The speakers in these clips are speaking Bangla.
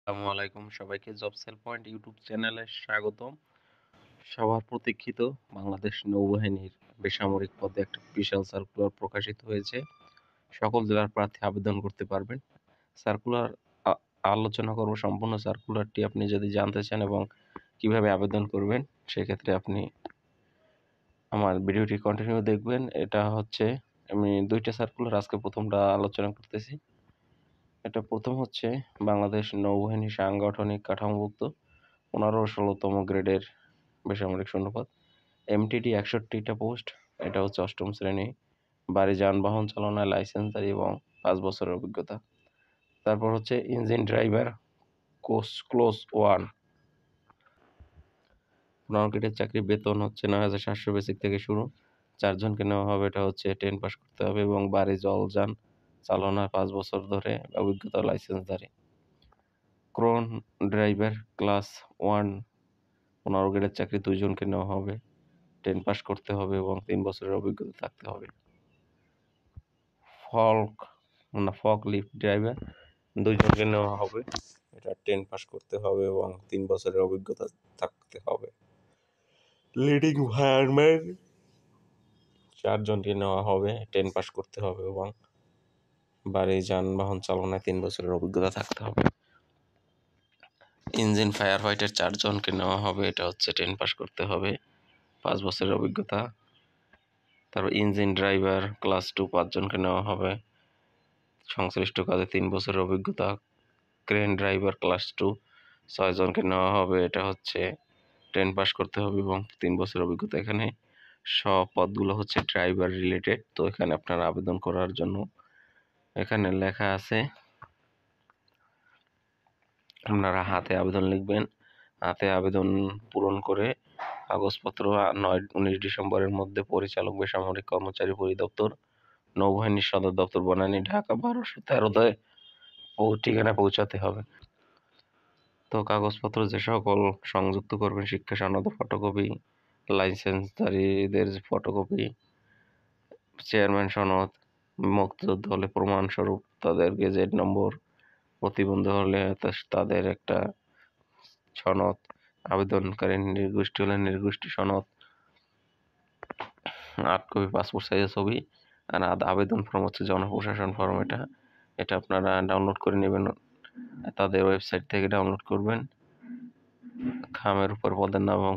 আসসালামু আলাইকুম সবাইকে জব সেল পয়েন্ট ইউটিউব চ্যানেলে স্বাগতম। সবার প্রতীক্ষিত বাংলাদেশ নৌবাহিনীর বেসামরিক পদে একটা বিশাল সার্কুলার প্রকাশিত হয়েছে। সকল জেলার প্রার্থী আবেদন করতে পারবেন। সার্কুলার আলোচনা করব সম্পূর্ণ সার্কুলারটি। আপনি যদি জানতে চান এবং কিভাবে আবেদন করবেন, সেক্ষেত্রে আপনি আমার ভিডিওটি কন্টিনিউ দেখবেন। এটা হচ্ছে আমি দুইটা সার্কুলার, আজকে প্রথমটা আলোচনা করতেছি। এটা প্রথম হচ্ছে বাংলাদেশ নৌবাহিনী সাংগঠনিক কাঠামোভুক্ত 15 ও 16তম গ্রেডের বেসামরিক শূন্যপদ, এমটিডি 61টা পোস্ট। এটা হচ্ছে 8ম শ্রেণী, বাড়ি যানবাহন চালনায় লাইসেন্সধারী এবং 5 বছরের অভিজ্ঞতা। তারপর হচ্ছে ইঞ্জিন ড্রাইভার ক্লোজ 1, 15 গ্রেডের চাকরি, বেতন হচ্ছে 9,700 বেসিক থেকে শুরু। 4 জনকে নেওয়া হবে। এটা হচ্ছে 10 পাস করতে হবে এবং বাড়ি জলযান চালনায় 5 বছর ধরে অভিজ্ঞতা লাইসেন্সধারী। ক্রেন ড্রাইভার ক্লাস 1, 15 গ্রেডের চাকরি, 2 জনকে নেওয়া হবে। 10 পাস করতে হবে এবং 3 বছরের অভিজ্ঞতা থাকতে হবে। ফক লিফট ড্রাইভার 2 জনকে নেওয়া হবে। এটা 10 পাস করতে হবে এবং 3 বছরের অভিজ্ঞতা থাকতে হবে। লিডিং ফায়ারম্যান 4 জনকে নেওয়া হবে। 10 পাস করতে হবে এবং বাড়ি যানবাহন চালনায় 3 বছরের অভিজ্ঞতা থাকতে হবে। ইঞ্জিন ফায়ার ফাইটার 4 জনকে নেওয়া হবে। এটা হচ্ছে 10 পাস করতে হবে, 5 বছরের অভিজ্ঞতা। তারপর ইঞ্জিন ড্রাইভার ক্লাস 2 5 জনকে নেওয়া হবে, সংশ্লিষ্ট কাজে 3 বছরের অভিজ্ঞতা। ক্রেন ড্রাইভার ক্লাস 2 6 জনকে নেওয়া হবে। এটা হচ্ছে 10 পাস করতে হবে এবং 3 বছরের অভিজ্ঞতা। এখানে সব পদগুলো হচ্ছে ড্রাইভার রিলেটেড। তো এখানে আপনারা আবেদন করার জন্য এখানে লেখা আছে, আপনারা হাতে আবেদন লিখবেন। হাতে আবেদন পূরণ করে কাগজপত্র 19 ডিসেম্বরের মধ্যে পরিচালক বেসামরিক কর্মচারী পরিদপ্তর, নৌবাহিনীর সদর দপ্তর, বনানী, ঢাকা 1213 ঠিকানায় পৌঁছাতে হবে। তো কাগজপত্র যে সকল সংযুক্ত করবেন, শিক্ষা সনদের ফটোকপি, লাইসেন্সধারীদের ফটোকপি, চেয়ারম্যান সনদ, মুক্তিযুদ্ধ হলে প্রমাণস্বরূপ তাদের গেজেট নম্বর, প্রতিবন্ধী হলে তাদের একটা সনদ, আবেদনকারী নির্গোষ্ঠী হলে নির্গোষ্ঠী সনদ, 8 কপি পাসপোর্ট সাইজের ছবি। আর আবেদন ফর্ম হচ্ছে জনপ্রশাসন ফর্ম। এটা আপনারা ডাউনলোড করে নেবেন, তাদের ওয়েবসাইট থেকে ডাউনলোড করবেন। খামের উপর পদের নাম এবং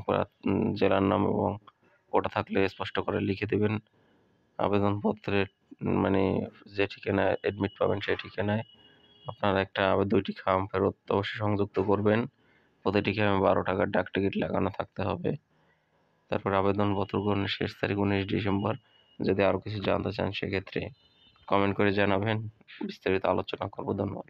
জেলার নাম এবং ওটা থাকলে স্পষ্ট করে লিখে দেবেন। আবেদনপত্রের মানে যে ঠিকানায় অ্যাডমিট পাবেন সেই ঠিকানায় আপনারা একটা 2টি খাম ফেরত অবশ্যই সংযুক্ত করবেন। প্রতিটি খামে 12 টাকার ডাক টিকিট লাগানো থাকতে হবে। তারপর আবেদনপত্র গ্রহণের শেষ তারিখ 19 ডিসেম্বর। যদি আরও কিছু জানতে চান সেক্ষেত্রে কমেন্ট করে জানাবেন, বিস্তারিত আলোচনা করব। ধন্যবাদ।